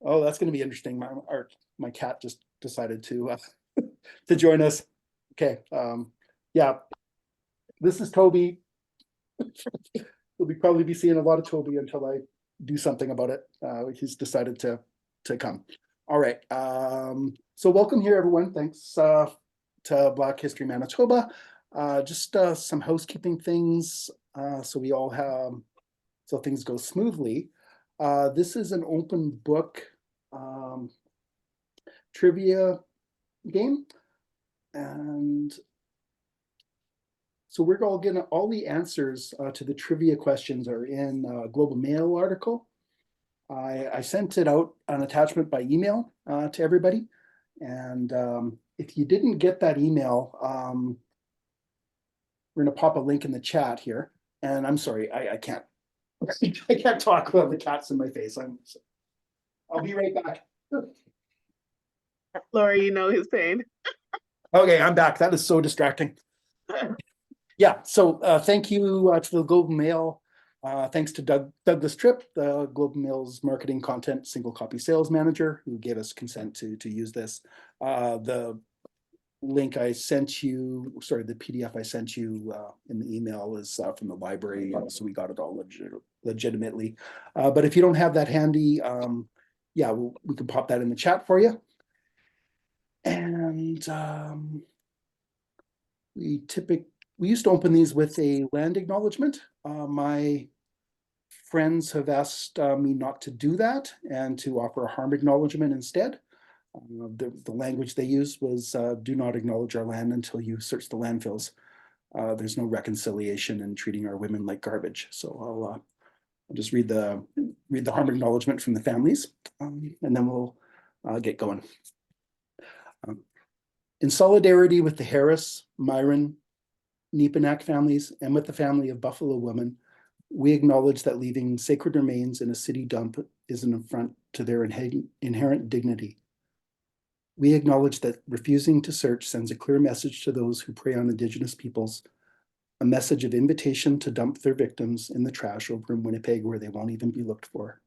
Oh, that's going to be interesting. My cat just decided to to join us. Okay. Yeah, this is Toby. We'll probably be seeing a lot of Toby until I do something about it. He's decided to come. All right. So welcome here, everyone. Thanks to Black History Manitoba. Just some housekeeping things so we all have so things go smoothly. This is an open book um, trivia game, and so we're all getting all the answers to the trivia questions are in a Global Mail article. I sent it out an attachment by email to everybody, and if you didn't get that email, we're going to pop a link in the chat here. And I'm sorry, I can't I can't talk without the cat's in my face. I'll be right back. Laura, you know his pain. Okay, I'm back. That is so distracting. Yeah, so thank you to the Global Mail. Thanks to Douglas Tripp, the Global Mail's marketing content single copy sales manager, who gave us consent to use this. The link I sent you, sorry, the PDF I sent you in the email is from the library, so we got it all legitimately. But if you don't have that handy, yeah, we can pop that in the chat for you. And we used to open these with a land acknowledgement. My friends have asked me not to do that and to offer a harm acknowledgement instead. The language they used was do not acknowledge our land until you search the landfills. There's no reconciliation in treating our women like garbage. So I'll just read the harm acknowledgement from the families, and then we'll get going. In solidarity with the Harris, Myron, Nepanak families, and with the family of Buffalo women, we acknowledge that leaving sacred remains in a city dump is an affront to their inherent dignity. We acknowledge that refusing to search sends a clear message to those who prey on Indigenous peoples, a message of invitation to dump their victims in the trash over in Winnipeg where they won't even be looked for.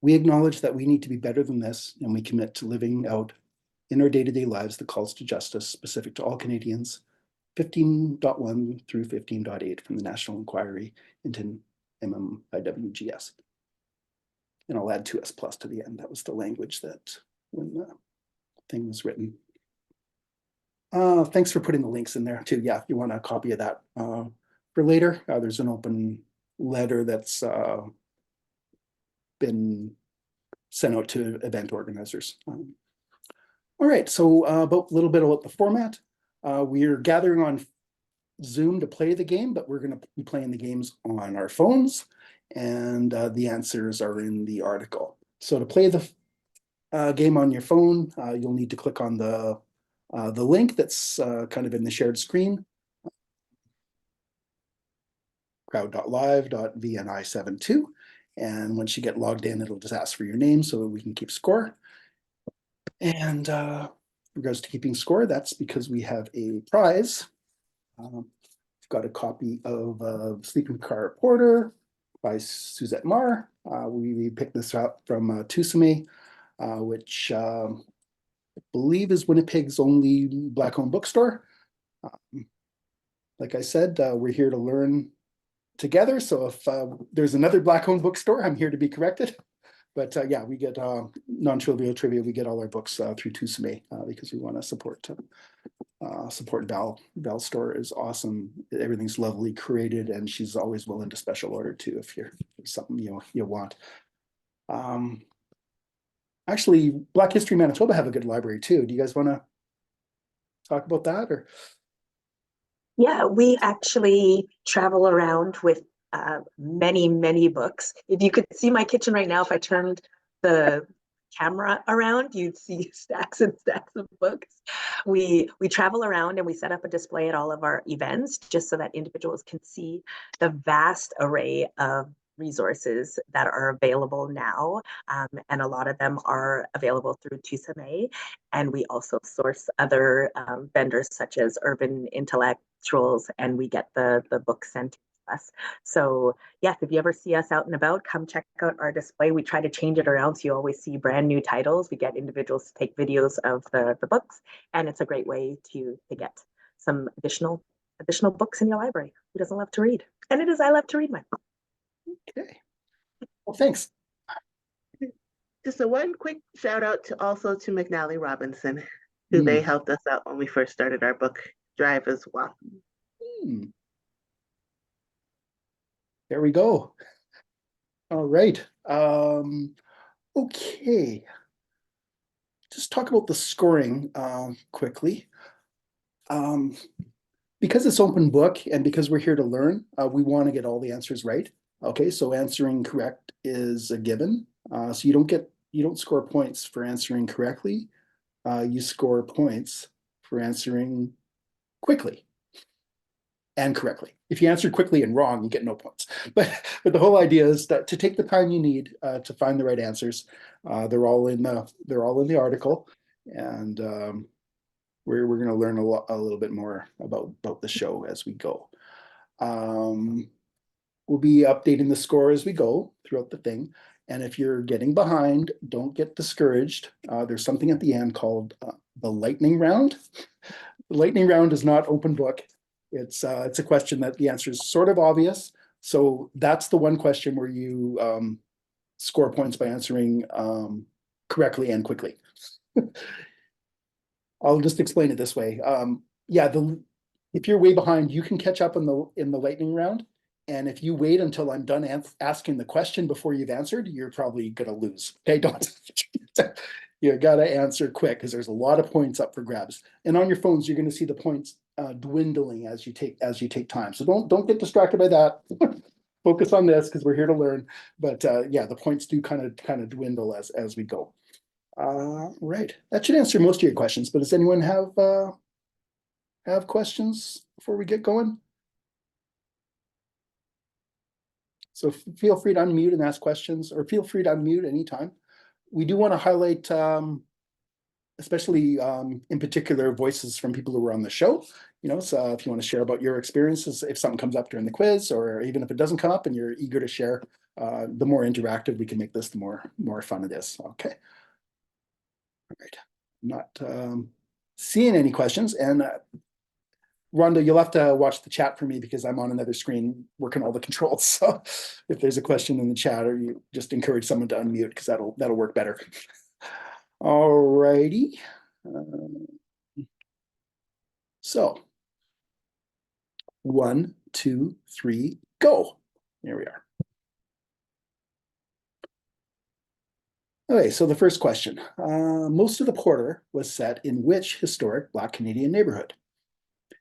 We acknowledge that we need to be better than this, and we commit to living out in our day-to-day lives the calls to justice specific to all Canadians, 15.1 through 15.8 from the National Inquiry into MMIWGS. And I'll add 2S plus to the end. That was the language that when the thing was written. Thanks for putting the links in there too. Yeah, if you want a copy of that for later, there's an open letter that's been sent out to event organizers. All right, so about a little bit about the format. We're gathering on Zoom to play the game, but we're going to be playing the games on our phones, and the answers are in the article. So to play the game on your phone, you'll need to click on the link that's kind of in the shared screen, crowd.live.vni72. And once you get logged in, it'll just ask for your name so that we can keep score. And in regards to keeping score, that's because we have a prize. We've got a copy of Sleeping Car Reporter by Suzette Marr. We picked this up from Tusame, which I believe is Winnipeg's only Black-owned bookstore. Like I said, we're here to learn together. So if there's another Black-owned bookstore, I'm here to be corrected. But yeah, we get non-trivial trivia. We get all our books through Tusame because we want to support Val. Val's store is awesome. Everything's lovely created, and she's always willing to special order too if you're something you want. Actually, Black History Manitoba have a good library too. Do you guys want to talk about that or? Yeah, we actually travel around with many, many books. If you could see my kitchen right now, if I turned the camera around, you'd see stacks and stacks of books. We travel around and we set up a display at all of our events just so that individuals can see the vast array of resources that are available now, and a lot of them are available through Tusame. And we also source other vendors such as Urban Intellectuals, and we get the book sent us. So yes, if you ever see us out and about, come check out our display. We try to change it around so you always see brand new titles. We get individuals to take videos of the books, and it's a great way to get some additional books in your library. Who doesn't love to read? And it is I love to read mine. Okay. Well, thanks. Just a one quick shout out to also to McNally Robinson, who Hmm. they helped us out when we first started our book drive as well. Hmm. There we go. All right. Okay. Just talk about the scoring quickly. Because it's open book and because we're here to learn, we want to get all the answers right. Okay, so answering correct is a given. So you don't score points for answering correctly. You score points for answering quickly and correctly. If you answer quickly and wrong, you get no points. But the whole idea is that to take the time you need to find the right answers. They're all in the article, and we're going to learn a little bit more about the show as we go. We'll be updating the score as we go throughout the thing. And if you're getting behind, don't get discouraged. There's something at the end called the lightning round. The lightning round is not open book. It's a question that the answer is sort of obvious. So that's the one question where you score points by answering correctly and quickly. I'll just explain it this way. Yeah, if you're way behind, you can catch up in the lightning round. And if you wait until I'm done asking the question before you've answered, you're probably gonna lose. Okay, don't. You gotta answer quick because there's a lot of points up for grabs. And on your phones, you're gonna see the points dwindling as you take time. So don't get distracted by that. Focus on this because we're here to learn. But yeah, the points do kind of dwindle as we go. Right. That should answer most of your questions, but does anyone have questions before we get going? So feel free to unmute and ask questions, or feel free to unmute anytime. We do want to highlight, especially in particular, voices from people who were on the show. So if you want to share about your experiences, if something comes up during the quiz, or even if it doesn't come up and you're eager to share, the more interactive we can make this, the more fun it is. Okay. All right. Not seeing any questions, and Rhonda, you'll have to watch the chat for me because I'm on another screen working all the controls. So if there's a question in the chat, or you just encourage someone to unmute because that'll work better. All righty. So 1, 2, 3, go. Here we are. Okay, so the first question. Most of the Porter was set in which historic Black Canadian neighborhood?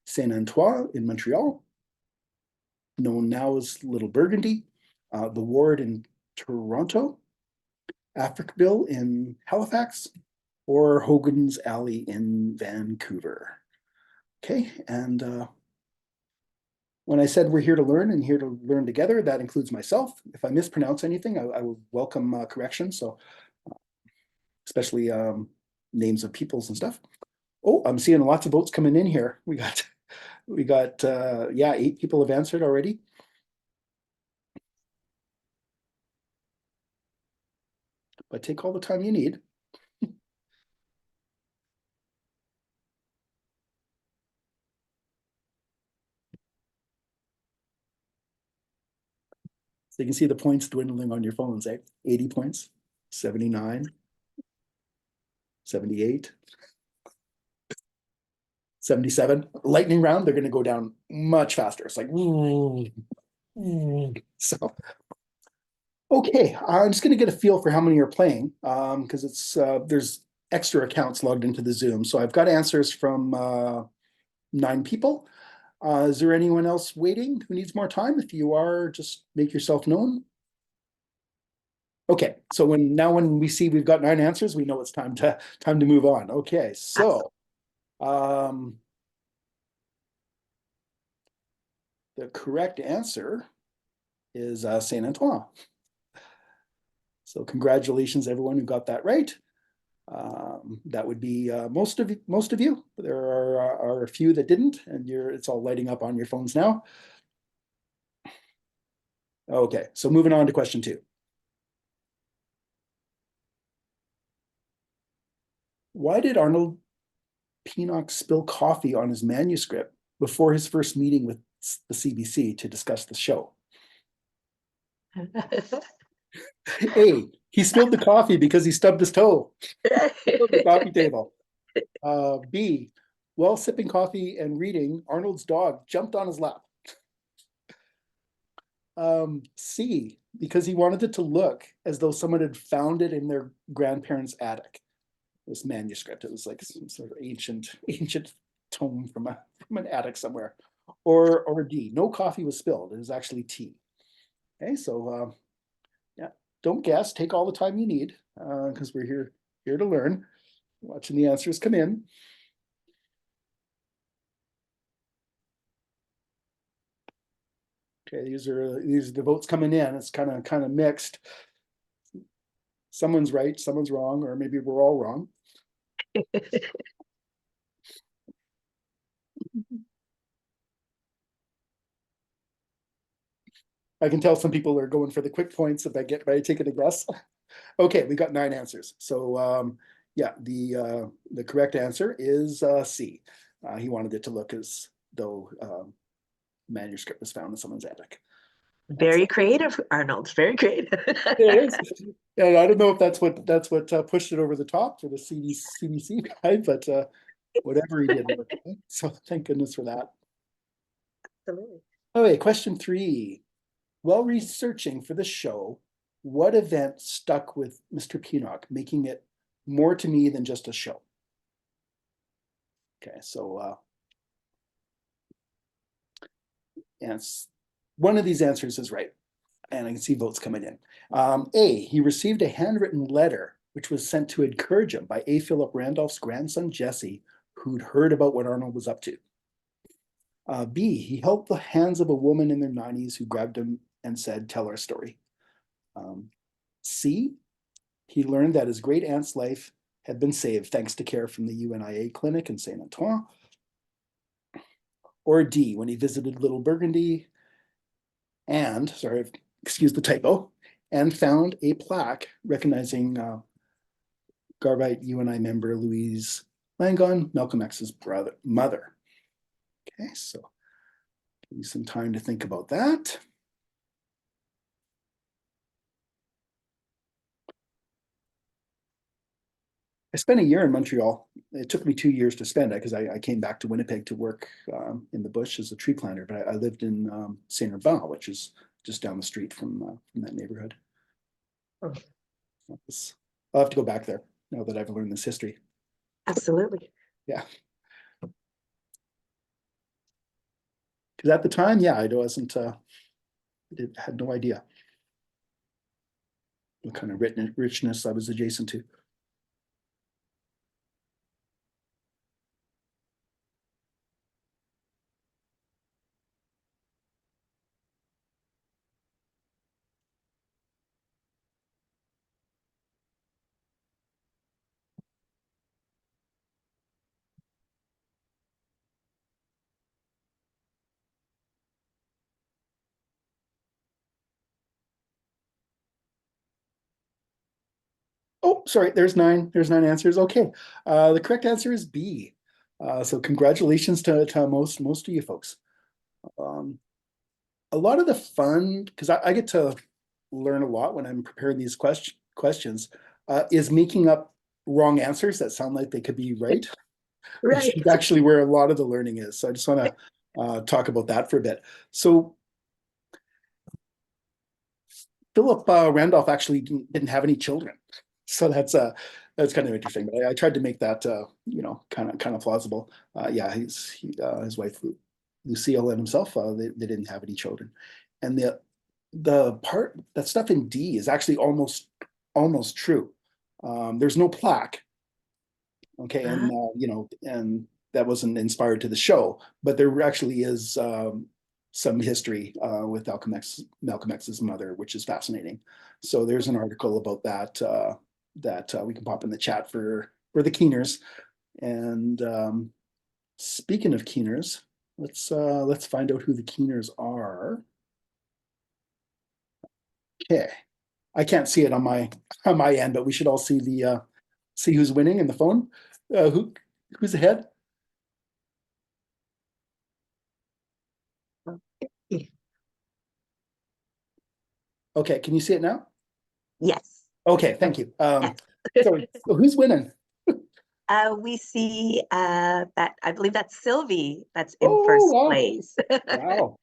Saint-Antoine in Montreal, known now as Little Burgundy, the Ward in Toronto, Africville in Halifax, or Hogan's Alley in Vancouver. Okay, and when I said we're here to learn and here to learn together, that includes myself. If I mispronounce anything, I will welcome correction. So, especially names of peoples and stuff. Oh, I'm seeing lots of votes coming in here. We got yeah, 8 people have answered already. But take all the time you need. So you can see the points dwindling on your phones, eh? 80 points, 79, 78, 77. Lightning round, they're going to go down much faster. It's like, so. Okay, I'm just going to get a feel for how many are playing because it's there's extra accounts logged into the Zoom. So I've got answers from 9 people. Is there anyone else waiting who needs more time? If you are, just make yourself known. Okay, so when we see we've got 9 answers, we know it's time to move on. Okay, so the correct answer is Saint Antoine. So congratulations, everyone who got that right. That would be most of you. There are a few that didn't, and it's all lighting up on your phones now. Okay, so moving on to question 2. Why did Arnold Pinnock spill coffee on his manuscript before his first meeting with the CBC to discuss the show? A, he spilled the coffee because he stubbed his toe on the coffee table. B, while sipping coffee and reading, Arnold's dog jumped on his lap. C, because he wanted it to look as though someone had found it in their grandparents' attic. This manuscript, it was like some sort of ancient tome from an attic somewhere. Or D, no coffee was spilled. It was actually tea. Okay, so yeah, don't guess. Take all the time you need because we're here to learn. Watching the answers come in. Okay, these are the votes coming in. It's kind of mixed. Someone's right, someone's wrong, or maybe we're all wrong. I can tell some people are going for the quick points if I take it a guess. Okay, we got 9 answers. So yeah, the correct answer is C. He wanted it to look as though manuscript was found in someone's attic. Very creative, Arnold. Very creative. It is. And I don't know if that's what pushed it over the top for the CBC guy, but whatever he did. So thank goodness for that. Absolutely. Okay, question 3. While researching for the show, what event stuck with Mr. Pinnock, making it more to me than just a show? Okay, so one of these answers is right, and I can see votes coming in. A, he received a handwritten letter which was sent to encourage him by A. Philip Randolph's grandson, Jesse, who'd heard about what Arnold was up to. B, he held the hands of a woman in their 90s who grabbed him and said, "Tell our story." C, he learned that his great aunt's life had been saved thanks to care from the UNIA clinic in Saint Antoine. Or D, when he visited Little Burgundy and, sorry, excuse the typo, and found a plaque recognizing Garbite UNI member Louise Langon, Malcolm X's mother. Okay, so give me some time to think about that. I spent a year in Montreal. It took me 2 years to spend it because I came back to Winnipeg to work in the bush as a tree planter, but I lived in Saint Urbain, which is just down the street from that neighborhood. Oh. I'll have to go back there now that I've learned this history. Absolutely. Yeah. Because at the time, yeah, I wasn't, had no idea what kind of richness I was adjacent to. Oh, sorry, there's 9. There's 9 answers. Okay. The correct answer is B. So congratulations to most of you folks. A lot of the fun, because I get to learn a lot when I'm preparing these questions, is making up wrong answers that sound like they could be right, which Right. is actually where a lot of the learning is. So I just want to talk about that for a bit. So Philip Randolph actually didn't have any children, so that's kind of interesting. But I tried to make that kind of plausible. Yeah, his wife Lucille and himself they didn't have any children, and the part that stuff in D is actually almost true. There's no plaque, okay, and and that wasn't inspired to the show, but there actually is some history with Malcolm X's mother, which is fascinating. So there's an article about that that we can pop in the chat for the keeners. And speaking of keeners, let's find out who the keeners are. Okay, I can't see it on my end, but we should all see the see who's winning in the phone. Who's ahead? Okay, can you see it now? Yes. Okay, thank you. Yes. So who's winning? We see that I believe that's Sylvie that's in Oh, first wow. place. Wow.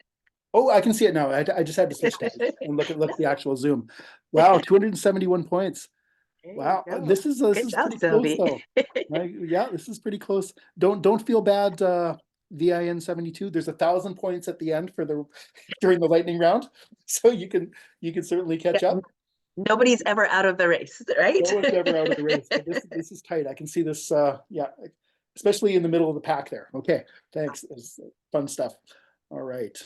Oh, I can see it now. I just had to switch tabs and look at the actual zoom. Wow, 271 points. There you Wow, go. this is Good job, pretty close Sylvie. though. Yeah, this is pretty close. Don't feel bad, VIN 72. There's 1,000 points at the end for the during the lightning round, so you can certainly catch Yeah, up. nobody's ever out of the race, right? No one's ever out of the race, but this is tight. I can see this. Yeah, especially in the middle of the pack there. Okay, thanks. It's fun stuff. All right.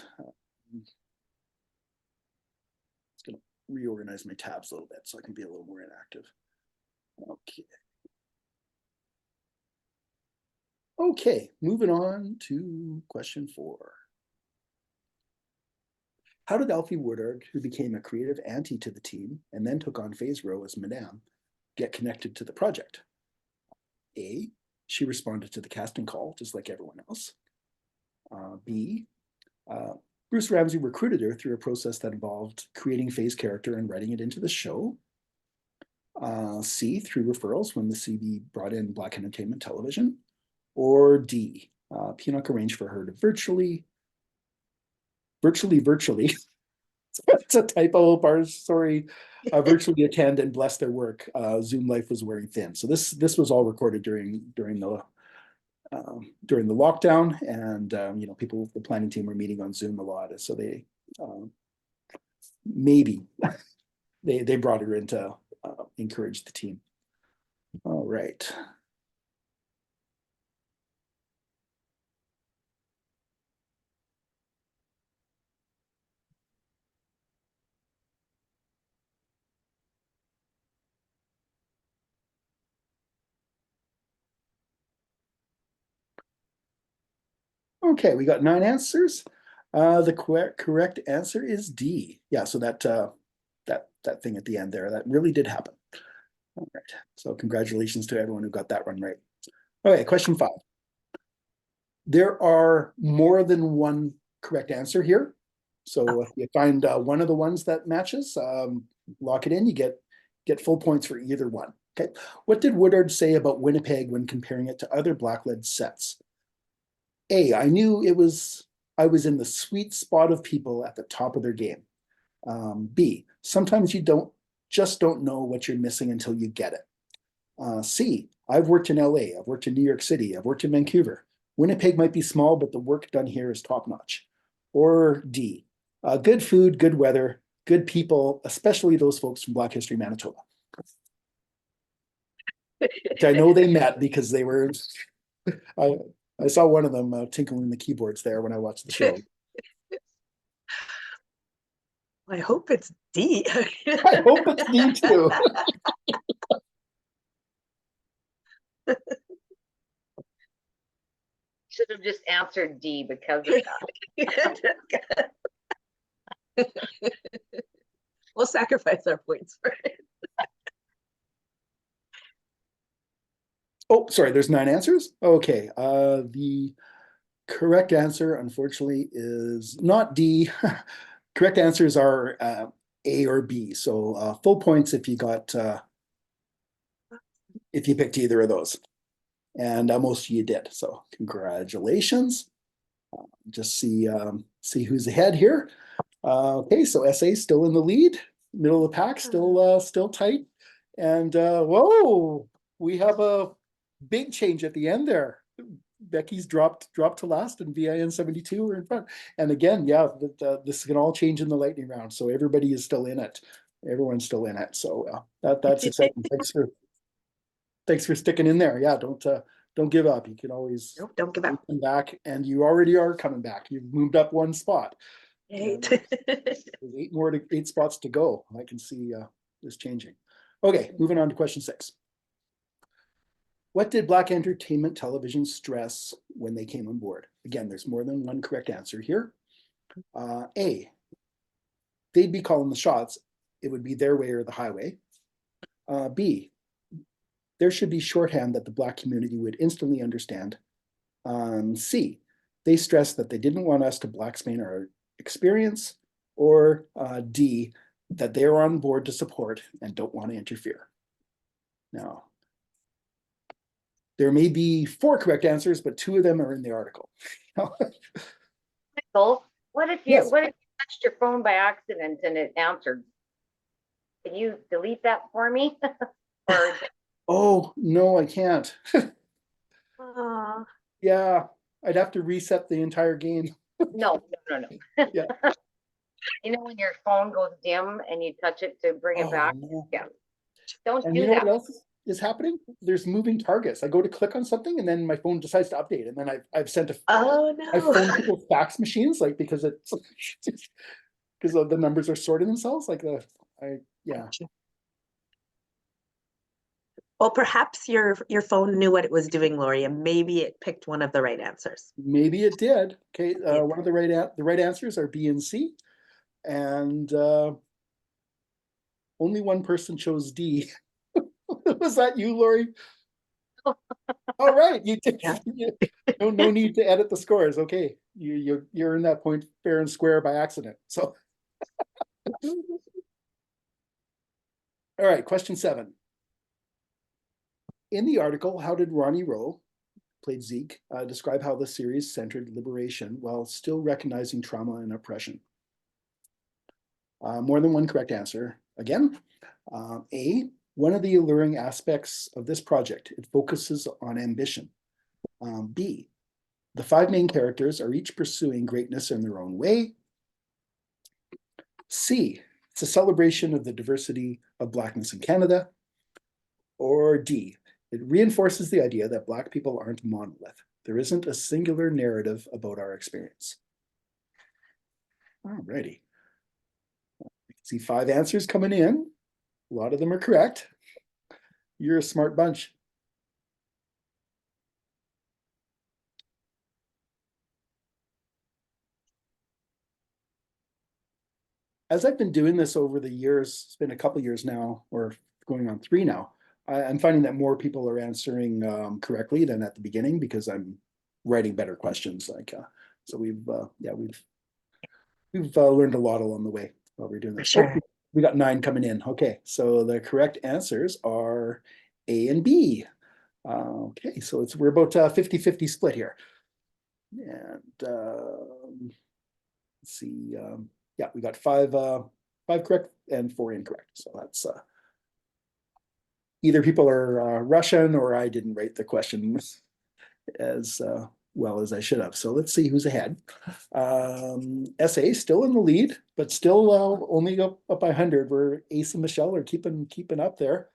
Just gonna reorganize my tabs a little bit so I can be a little more inactive. Okay. Okay, moving on to question 4. How did Alfie Woodard, who became a creative auntie to the team and then took on Faye's role as Madame, get connected to the project? A, she responded to the casting call just like everyone else. B, Bruce Ramsey recruited her through a process that involved creating Faye's character and writing it into the show. C, through referrals when the CB brought in Black Entertainment Television. Or D, Pinnock arranged for her to virtually, it's a typo, sorry, virtually attend and bless their work. Zoom life was wearing thin. So this was all recorded during the lockdown, and people, the planning team were meeting on Zoom a lot, so they maybe they brought her in to encourage the team. All right. Okay, we got 9 answers. The correct answer is D. Yeah, so that thing at the end there, that really did happen. All right, so congratulations to everyone who got that one right. Okay, question 5. There are more than one correct answer here. So if you find one of the ones that matches, lock it in, you get full points for either one. Okay, what did Woodard say about Winnipeg when comparing it to other blacklead sets? A, I knew I was in the sweet spot of people at the top of their game. B, sometimes you just don't know what you're missing until you get it. C, I've worked in LA, I've worked in New York City, I've worked in Vancouver. Winnipeg might be small, but the work done here is top notch. Or D, good food, good weather, good people, especially those folks from Black History Manitoba. Which I know they met because they were, I saw one of them tinkling the keyboards there when I watched the show. I hope it's D. I hope it's D too. Should have just answered D because of that. We'll sacrifice our points for it. Oh, sorry, there's 9 answers? Okay, the correct answer, unfortunately, is not D. Correct answers are A or B. So full points if you got, if you picked either of those. And most of you did, so congratulations. Just see who's ahead here. Okay, so SA still in the lead, middle of the pack, still tight. And whoa, we have a big change at the end there. Becky's dropped to last, and VIN 72 are in front. And again, yeah, this can all change in the lightning round. So everybody is still in it. Everyone's still in it. So that's exciting. Thanks for sticking in there. Yeah, don't give up. You can always Nope, don't give up. come back, and you already are coming back. You've moved up 1 spot. Right. There's 8 spots to go. I can see this changing. Okay, moving on to question 6. What did Black Entertainment Television stress when they came on board? Again, there's more than one correct answer here. A, they'd be calling the shots it would be their way or the highway. B, there should be shorthand that the Black community would instantly understand. C, they stressed that they didn't want us to blacksplain our experience. Or D, that they're on board to support and don't want to interfere. Now, there may be 4 correct answers, but 2 of them are in the article. Michael, what if you Yes. touched your phone by accident and it answered? Can you delete that for me? Or Oh, no, I can't. Aw. Yeah, I'd have to reset the entire game. no. Yeah. You know when your phone goes dim and you touch it to bring it Oh, back? no. Yeah. Don't And do you know that. what else is happening? There's moving targets. I go to click on something and then my phone decides to update, and then I've sent Oh, I've no. phoned people's fax machines, like, because it's because the numbers are sorting themselves, like yeah. Well, perhaps your phone knew what it was doing, Lori, and maybe it picked one of the right answers. Maybe it did. Okay, Yeah. one of the right answers are B and C, and only one person chose D. Was that you, Lori? All right, you did. Yeah. No need to edit the scores. Okay, you earned that point fair and square by accident. So, all right, question 7. In the article, how did Ronnie Rowe, played Zeke, describe how the series centered liberation while still recognizing trauma and oppression? More than one correct answer. Again, A, one of the alluring aspects of this project, it focuses on ambition. B, the 5 main characters are each pursuing greatness in their own way. C, it's a celebration of the diversity of Blackness in Canada. Or D, it reinforces the idea that Black people aren't a monolith. There isn't a singular narrative about our experience. All righty. You can see 5 answers coming in. A lot of them are correct. You're a smart bunch. As I've been doing this over the years, it's been a couple years now, or going on 3 now, I'm finding that more people are answering correctly than at the beginning, because I'm writing better questions. Like, so we've learned a lot along the way while we're doing For this. sure. Oh, we got 9 coming in. Okay, so the correct answers are A and B. Okay, so we're about 50-50 split here. And let's see. Yeah, we got 5 correct and 4 incorrect. So that's either people are Russian, or I didn't rate the question as well as I should have. So let's see who's ahead. SA still in the lead, but still only up by 100. Where Ace and Michelle are keeping up there.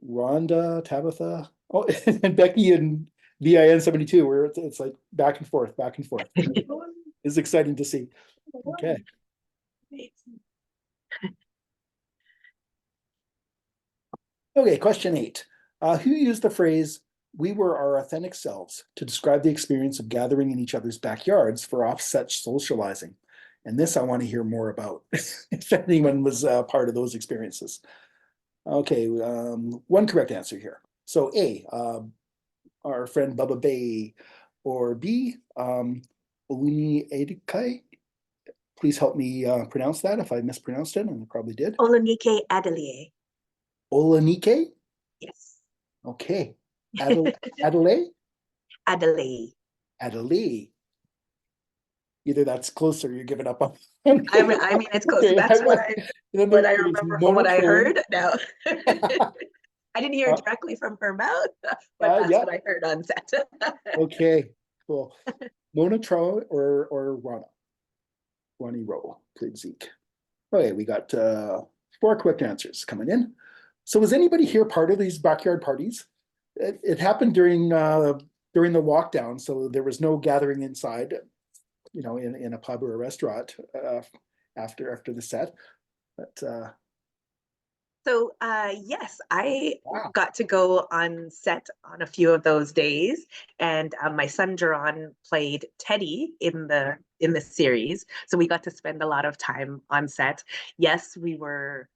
Rhonda, Tabitha, oh, and Becky and VIN 72, where it's like back and forth. It's exciting to see. Okay. Okay, question 8. Who used the phrase, "we were our authentic selves," to describe the experience of gathering in each other's backyards for offset socializing? And this I want to hear more about, if anyone was part of those experiences. Okay, 1 correct answer here. So A, our friend Bubba Bay, or B, Oluni Edikai. Please help me pronounce that if I mispronounced it, and I probably did. Olanike Adelier. Olanike? Yes. Okay. Adelaide? Adelaide. Adelaide. Either that's close or you're giving up on. I mean, it's close. Okay, That's what I remember from what I heard. No, I didn't hear it directly from her mouth, but that's yeah. what I heard on set. Okay, cool. Mona Trow or Ronnie Rowe played Zeke. Okay, we got 4 quick answers coming in. So was anybody here part of these backyard parties? It happened during the lockdown, so there was no gathering inside, in a pub or a restaurant after the set. But So yes, I wow. got to go on set on a few of those days, and my son Jerron played Teddy in the in the series. So we got to spend a lot of time on set. Yes, we were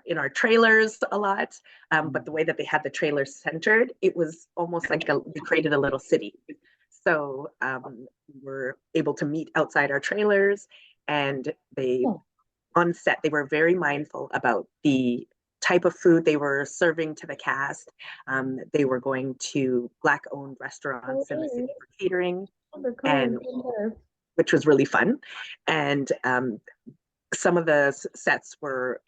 in our trailers a lot, but the way that they had the trailers centered, it was almost like they created a little city. So we were able to meet outside our trailers, and on set, they were very mindful about the type of food they were serving to the cast. They were going to Black-owned restaurants in the city for catering, and which was really fun. And some of the sets were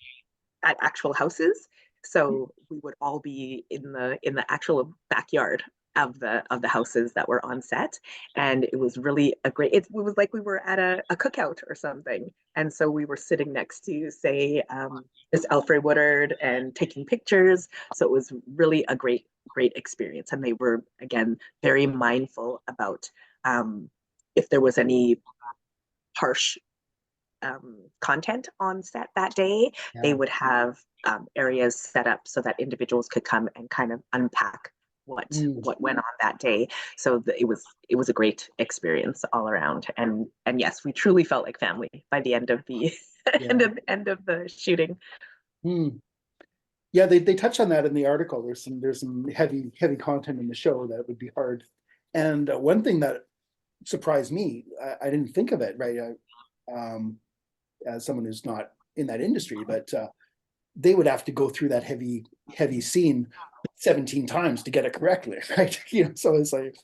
at actual houses, so we would all be in the actual backyard of the houses that were on set, and it was really it was like we were at a cookout or something. And so we were sitting next to, say, Miss Alfred Woodard and taking pictures. So it was really a great experience, and they were, again, very mindful about if there was any harsh content on set that day. They would have areas set up so that individuals could come and kind of unpack what went on that day. So it was a great experience all around. And yes, we truly felt like family by the end of the end of the shooting. Yeah, they touch on that in the article. There's some heavy content in the show that would be hard. And one thing that surprised me, I didn't think of it, right? As someone who's not in that industry, but they would have to go through that heavy scene 17 times to get it correctly, right? So it's like,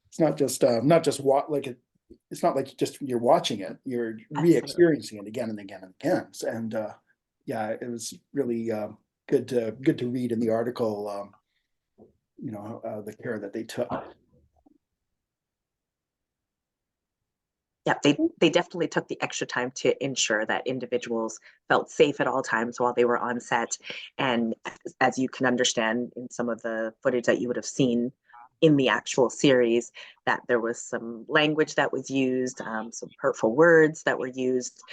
it's not just it's not like just you're watching it, you're re-experiencing it again and again and again. And yeah, it was really good to read in the article, the care that they took. Yeah, they definitely took the extra time to ensure that individuals felt safe at all times while they were on set. And as you can understand in some of the footage that you would have seen in the actual series, that there was some language that was used, some hurtful words that were used.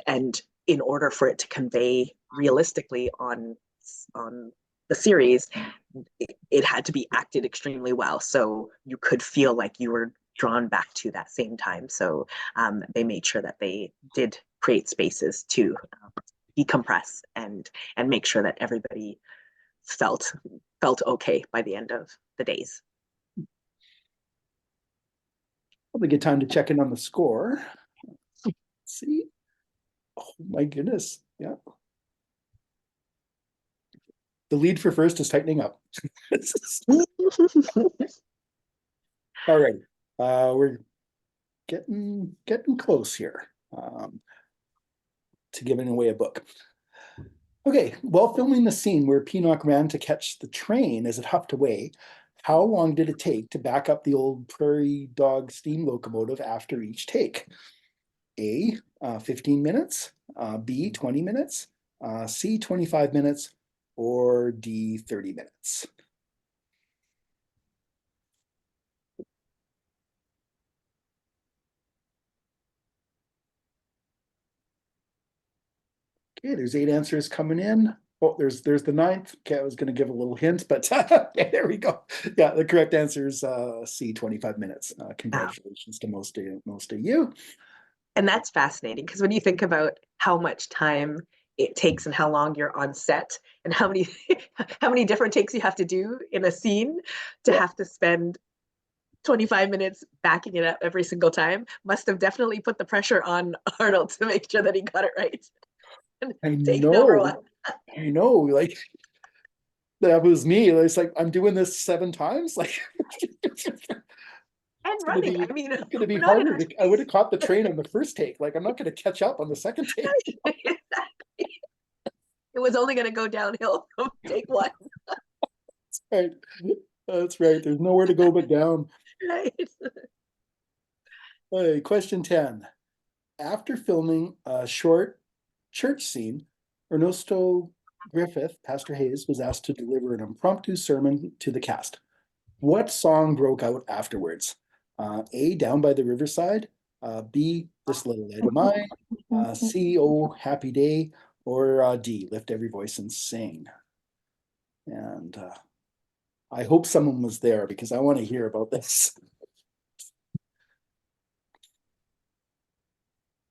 And in order for it to convey realistically on the series, it had to be acted extremely well. So you could feel like you were drawn back to that same time. So they made sure that they did create spaces to decompress and make sure that everybody felt okay by the end of the days. Probably a good time to check in on the score. Let's see. Oh my goodness. Yeah. The lead for first is tightening up. All right. We're getting close here to giving away a book. Okay, while filming the scene where Peanock ran to catch the train as it huffed away, how long did it take to back up the old prairie dog steam locomotive after each take? A, 15 minutes, B, 20 minutes, C, 25 minutes, or D, 30 minutes? Okay, there's 8 answers coming in. Oh, there's the 9th. Okay, I was going to give a little hint, but okay, there we go. Yeah, the correct answer is C, 25 minutes. Congratulations to most of you. And that's fascinating, because when you think about how much time it takes and how long you're on set and how many different takes you have to do in a scene, to have to spend 25 minutes backing it up every single time must have definitely put the pressure on Arnold to make sure that he got it right. I know, like that was me. It's like, I'm doing this 7 times, like and running. I mean, it's gonna be harder. I would have caught the train on the first take. Like, I'm not gonna catch up on the second take. Exactly. It was only going to go downhill from take 1. That's right. There's nowhere to go but down. Right. Okay, question 10. After filming a short church scene, Ernesto Griffith, Pastor Hayes, was asked to deliver an impromptu sermon to the cast. What song broke out afterwards? A, Down by the Riverside, B, This Little Light of Mine, C, Oh Happy Day, or D, Lift Every Voice and Sing. And I hope someone was there, because I want to hear about this.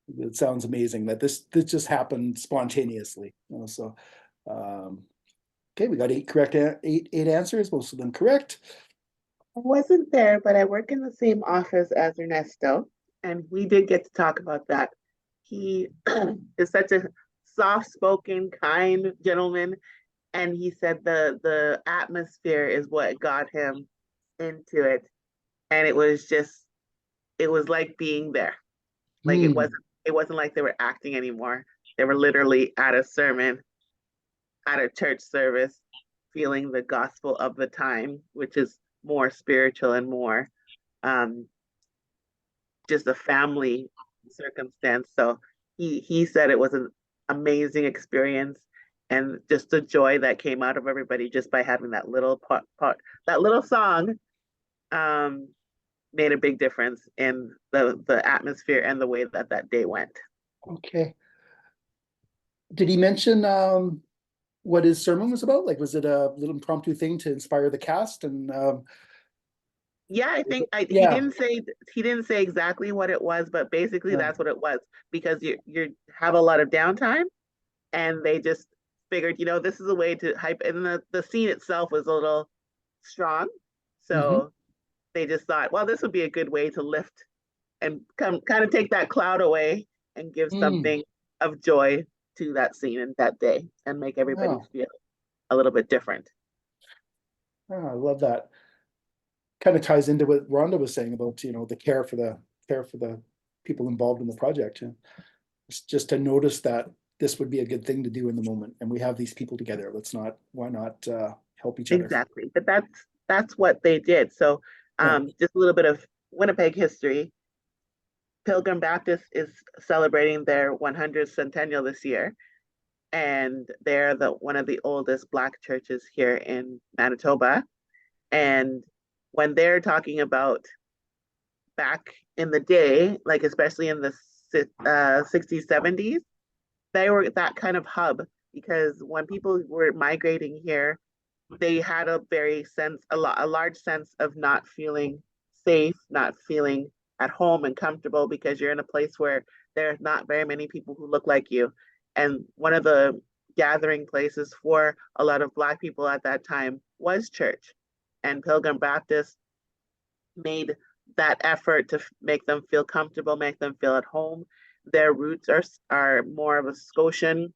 It sounds amazing that this just happened spontaneously. So, okay, we got eight answers, most of them correct. I wasn't there, but I work in the same office as Ernesto, and we did get to talk about that. He is such a soft-spoken, kind gentleman, and he said the atmosphere is what got him into it, and it was like being there. Like Hmm. it wasn't like they were acting anymore. They were literally at a sermon, at a church service, feeling the gospel of the time, which is more spiritual and more um, just a family circumstance. So he said it was an amazing experience, and just the joy that came out of everybody just by having that little part that little song um, made a big difference in the atmosphere and the way that that day went. Okay. Did he mention what his sermon was about? Like, was it a little impromptu thing to inspire the cast? And Yeah, I think yeah. he didn't say exactly what it was, but basically Yeah. that's what it was because you have a lot of downtime, and they just figured, this is a way to hype. And the scene itself was a little strong, Hmm. so they just thought, well, this would be a good way to lift and come kind of take that cloud away and give Mm. something of joy to that scene and that day and make everybody Wow. feel a little bit different. Oh, I love that. Kind of ties into what Rhonda was saying about, the care for the people involved in the project. Just to notice that this would be a good thing to do in the moment, and we have these people together. Why not help each other? Exactly. But that's what they did. So Yeah. just a little bit of Winnipeg history. Pilgrim Baptist is celebrating their 100th centennial this year, and they're the one of the oldest Black churches here in Manitoba. And when they're talking about back in the day, like especially in the 60s, 70s, they were that kind of hub because when people were migrating here, they had a large sense of not feeling safe, not feeling at home and comfortable because you're in a place where there's not very many people who look like you. And one of the gathering places for a lot of Black people at that time was church. And Pilgrim Baptist made that effort to make them feel comfortable, make them feel at home. Their roots are more of a Scotian,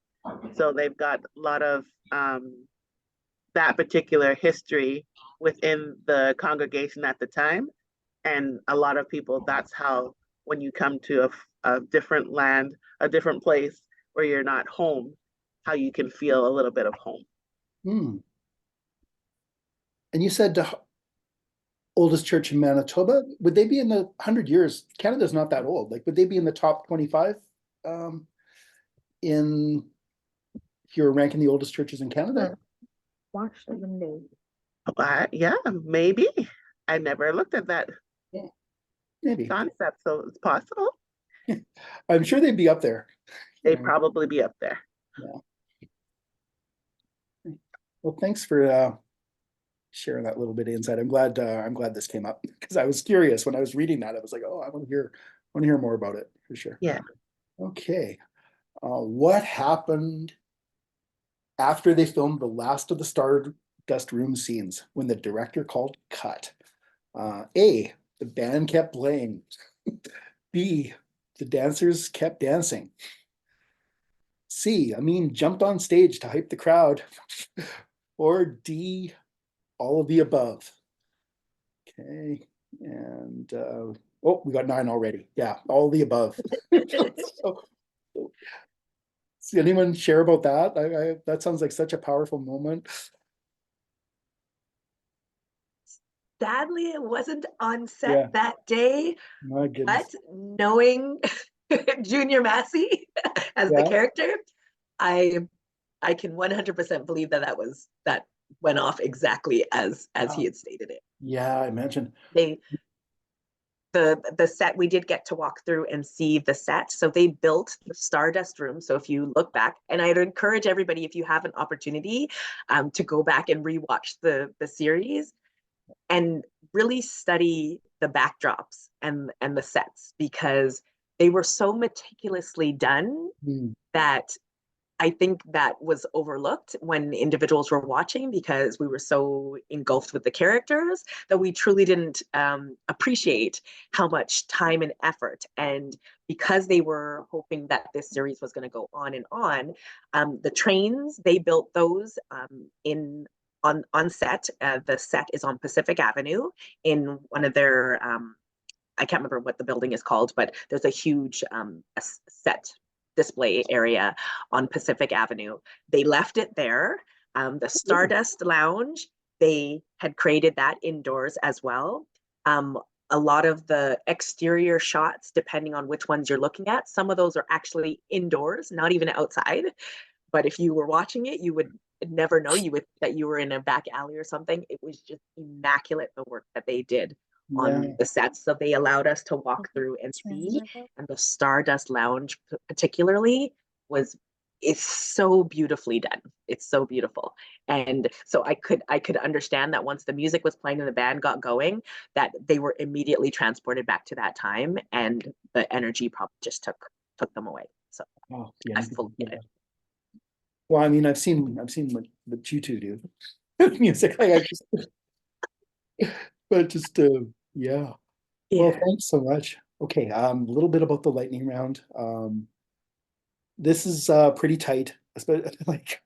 so they've got a lot of that particular history within the congregation at the time. And a lot of people, that's how, when you come to a different land, a different place where you're not home, how you can feel a little bit of home. Hmm. And you said the oldest church in Manitoba. Would they be in the 100 years? Canada's not that old. Like, would they be in the top 25 um, in if you're ranking the oldest churches in Canada? Watch the window. Yeah, maybe. I never looked at that Yeah, maybe. concept, so it's possible. I'm sure they'd be up there. They'd probably be up there. Yeah. Well, thanks for sharing that little bit of insight. I'm glad this came up because I was curious when I was reading that. I was like, oh, I want to hear more about it for sure. Yeah. Okay. What happened after they filmed the last of the Stardust Room scenes when the director called cut? A, the band kept playing. B, the dancers kept dancing. C, Amin jumped on stage to hype the crowd. Or D, all of the above. Okay, and oh, we got 9 already. Yeah, all of the above. So, does anyone share about that? That sounds like such a powerful moment. Sadly, it wasn't on set Yeah, that day, my but goodness. knowing Junior Massey as the Yeah, character, I I can 100% believe that went off exactly as he wow. had stated it. Yeah, I imagine. They the set, we did get to walk through and see the set. So they built the Stardust Room. So if you look back, and I'd encourage everybody, if you have an opportunity, to go back and rewatch the series and really study the backdrops and the sets, because they were so meticulously done Hmm. that I think that was overlooked when individuals were watching because we were so engulfed with the characters that we truly didn't appreciate how much time and effort. And because they were hoping that this series was going to go on and on, the trains, they built those in on set. The set is on Pacific Avenue in one of their I can't remember what the building is called, but there's a huge a set display area on Pacific Avenue. They left it there. The Stardust Lounge, they had created that indoors as well. A lot of the exterior shots, depending on which ones you're looking at, some of those are actually indoors, not even outside. But if you were watching it, you would never know that you were in a back alley or something. It was just immaculate, the work that they did Yeah. on the sets. So they allowed us to walk through and see. And the Stardust Lounge particularly is so beautifully done. It's so beautiful. And so I could understand that once the music was playing and the band got going, that they were immediately transported back to that time, and the energy probably just took them away. So Oh, I yeah. fully get it. Well, I mean, I've seen what you two do with music. Like I just, but just yeah. Well, Yeah. thanks so much. Okay, a little bit about the lightning round. This is pretty tight, especially like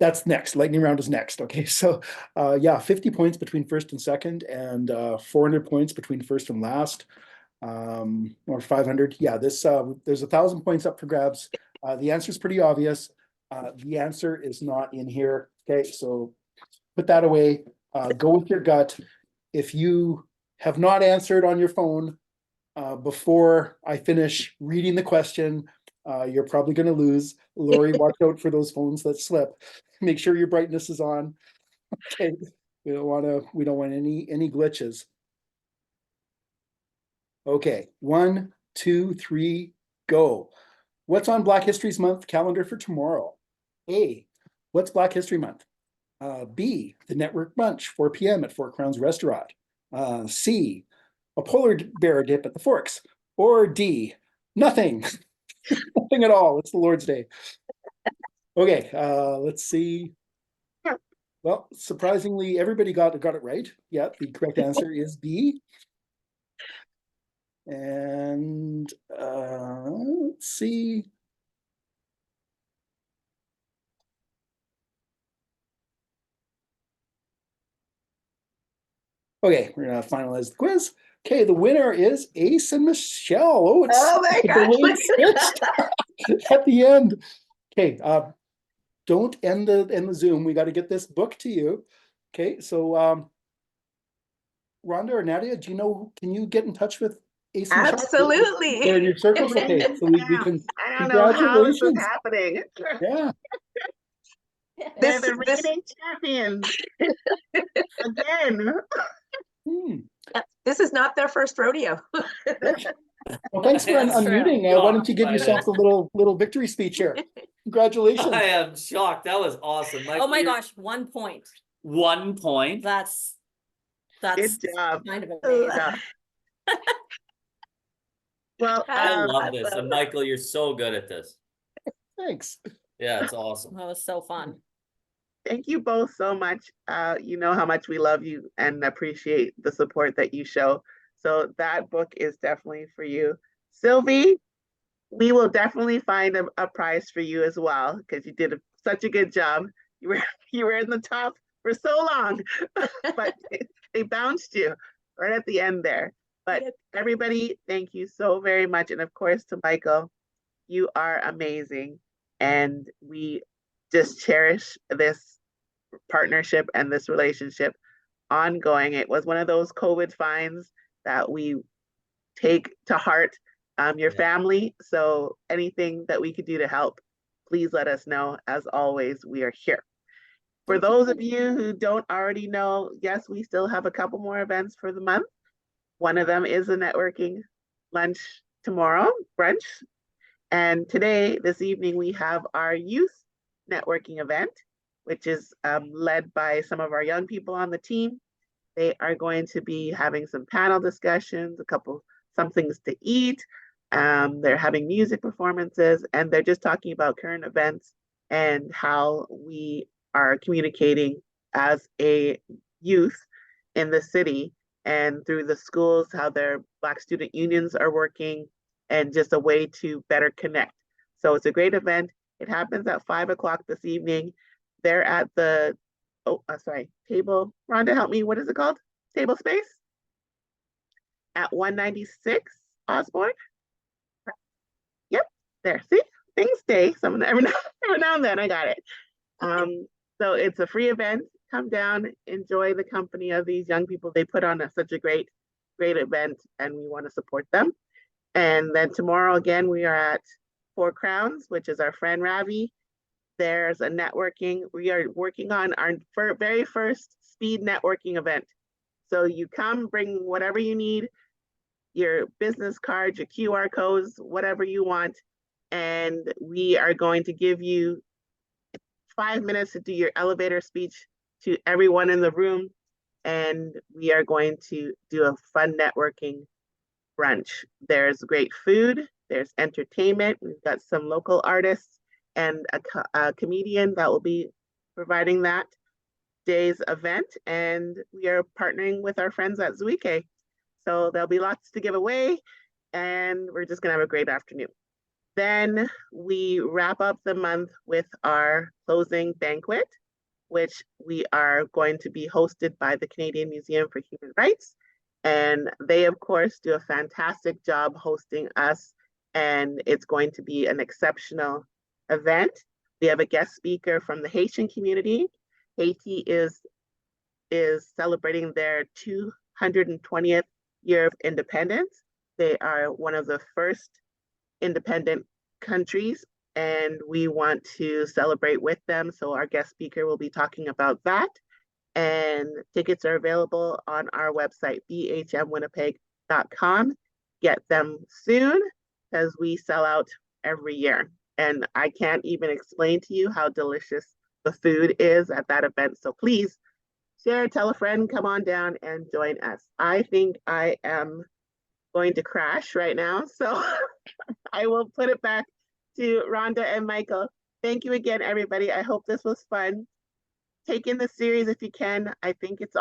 that's next. Lightning round is next. Okay, so yeah, 50 points between first and second, and 400 points between first and last, or 500. Yeah, this there's 1,000 points up for grabs. The answer is pretty obvious. The answer is not in here. Okay, so put that away. Go with your gut. If you have not answered on your phone before I finish reading the question, you're probably going to lose. Lori, watch out for those phones that slip. Make sure your brightness is on. Okay, we don't want any glitches. Okay, 1, 2, 3, go. What's on Black History Month calendar for tomorrow? A, what's Black History Month? B, the Network Bunch, 4 p.m. at Four Crowns Restaurant. C, a polar bear dip at the Forks. Or D, nothing. Nothing at all. It's the Lord's Day. Okay, let's see. Well, surprisingly, everybody got it right. Yeah, the correct answer is B. And let's see. Okay, we're gonna finalize the quiz. Okay, the winner is Ace and Michelle. Oh, it's my the gosh. delayed switch at the end. Okay, don't end the Zoom. We got to get this book to you. Okay, so Rhonda or Nadia, do you know? Can you get in touch with Ace and Michelle? Absolutely. They're in your circles. Okay, so we can. I don't know how this is Congratulations. happening. Yeah. They're This the reigning champions again. Hmm. this is not their first rodeo. Well, thanks for That's unmuting. Why don't you give shocked by yourself this. the little victory speech here? Congratulations. I am shocked. That was awesome. Oh my you're- gosh, 1 point. 1 point. That's Good job. kind of Good amazing. job. Well, I love this. awesome. And Michael, you're so good at this. Thanks. Yeah, it's awesome. That was so fun. thank you both so much. You know how much we love you and appreciate the support that you show. So that book is definitely for you. Sylvie, we will definitely find a prize for you as well, because you did such a good job. You were in the top for so long, but they bounced you right at the end there. But everybody, thank you so very much. And of course to Michael, you are amazing. And we just cherish this partnership and this relationship ongoing. It was one of those COVID finds that we take to heart. Your family. So anything that we could do to help, please let us know. As always, we are here. For those of you who don't already know, yes, we still have a couple more events for the month. One of them is a networking lunch tomorrow, brunch. And today, this evening, we have our youth networking event, which is led by some of our young people on the team. They are going to be having some panel discussions, a couple some things to eat. They're having music performances, and they're just talking about current events and how we are communicating as a youth in the city and through the schools, how their Black student unions are working, and just a way to better connect. So it's a great event. It happens at 5 o'clock this evening. They're at the, table. Rhonda, help me. What is it called? Table space? At 196 Osborne? Yep, there. See, things stay. Every now and then I got it. So it's a free event. Come down, enjoy the company of these young people. They put on such a great event, and we want to support them. And then tomorrow again, we are at Four Crowns, which is our friend Ravi. There's a networking. We are working on our very first speed networking event. So you come, bring whatever you need, your business cards, your QR codes, whatever you want. And we are going to give you 5 minutes to do your elevator speech to everyone in the room. And we are going to do a fun networking brunch. There's great food, there's entertainment. We've got some local artists and a comedian that will be providing that day's event. And we are partnering with our friends at Zuike. So there'll be lots to give away, and we're just gonna have a great afternoon. Then we wrap up the month with our closing banquet, which we are going to be hosted by the Canadian Museum for Human Rights. And they, of course, do a fantastic job hosting us, and it's going to be an exceptional event. We have a guest speaker from the Haitian community. Haiti is celebrating their 220th year of independence. They are one of the first independent countries, and we want to celebrate with them. So our guest speaker will be talking about that. And tickets are available on our website, bhmwinnipeg.com. Get them soon, because we sell out every year. And I can't even explain to you how delicious the food is at that event. So please share, tell a friend, come on down and join us. I think I am going to crash right now. So I will put it back to Rhonda and Michael. Thank you again, everybody. I hope this was fun. Take in the series if you can. I think it's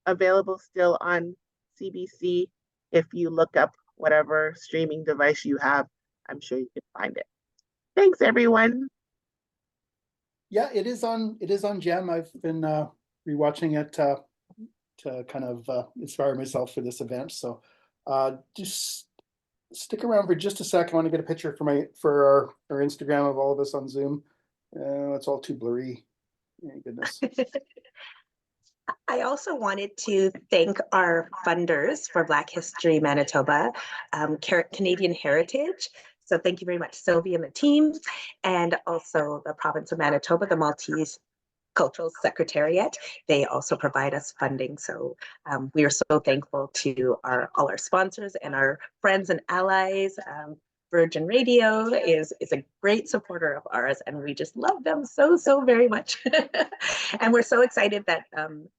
available still on CBC. If you look up whatever streaming device you have, I'm sure you can find it. Thanks, everyone. Yeah, it is on Gem. I've been rewatching it to kind of inspire myself for this event. So just stick around for just a sec. I want to get a picture for our Instagram of all of us on Zoom. It's all too blurry. My goodness. I also wanted to thank our funders for Black History Manitoba, Canadian Heritage. So thank you very much, Sylvie and the team, and also the province of Manitoba, the Maltese Cultural Secretariat. They also provide us funding. So we are so thankful to all our sponsors and our friends and allies. Virgin Radio is a great supporter of ours, and we just love them so very much. And we're so excited that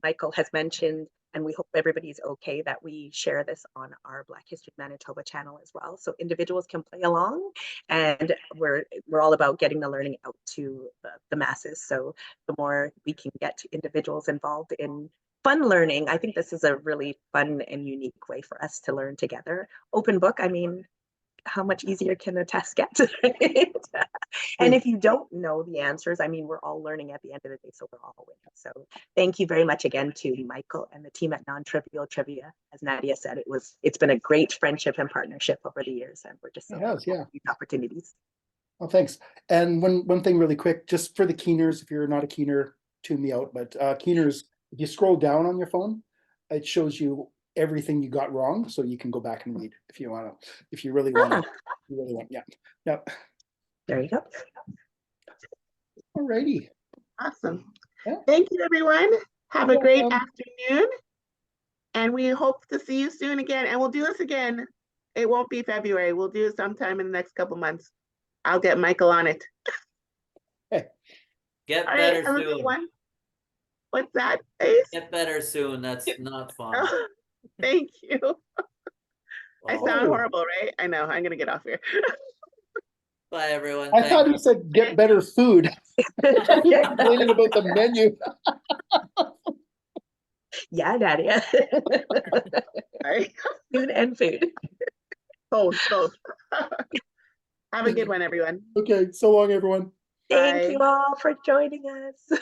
Michael has mentioned, and we hope everybody's okay, that we share this on our Black History Manitoba channel as well, so individuals can play along. And we're all about getting the learning out to the masses. So the more we can get individuals involved in fun learning, I think this is a really fun and unique way for us to learn together. Open book, I mean, how much easier can a test get? Right? And if you don't know the answers, I mean, we're all learning at the end of the day, so we're all winning. So thank you very much again to Michael and the team at Non-Trivial Trivia. As Nadia said, it's been a great friendship and partnership over the years, and we're just so thankful for these opportunities. Well, thanks. And one thing really quick, just for the keeners, if you're not a keener, tune me out, but keeners, if you scroll down on your phone, it shows you everything you got wrong, so you can go back and read if you want to, if you really want to. Yeah. There you go. All righty. Awesome. Yeah. Thank you, everyone. Have a great afternoon, and we hope to see you soon again. And we'll do this again. It won't be February. We'll do it sometime in the next couple months. I'll get Michael on it. Hey. Get better have a good soon. one. What's that, Ace? Get better soon. That's not fun. Thank you. I Wow. sound horrible, right? I know. I'm gonna get off here. Bye, everyone. I Thank thought you. you said get better food. Complaining about the menu. Yeah, Nadia. Sorry. Food and food. Both, both. Have a good one, everyone. Okay, so long, everyone. Thank Bye. you all for joining us.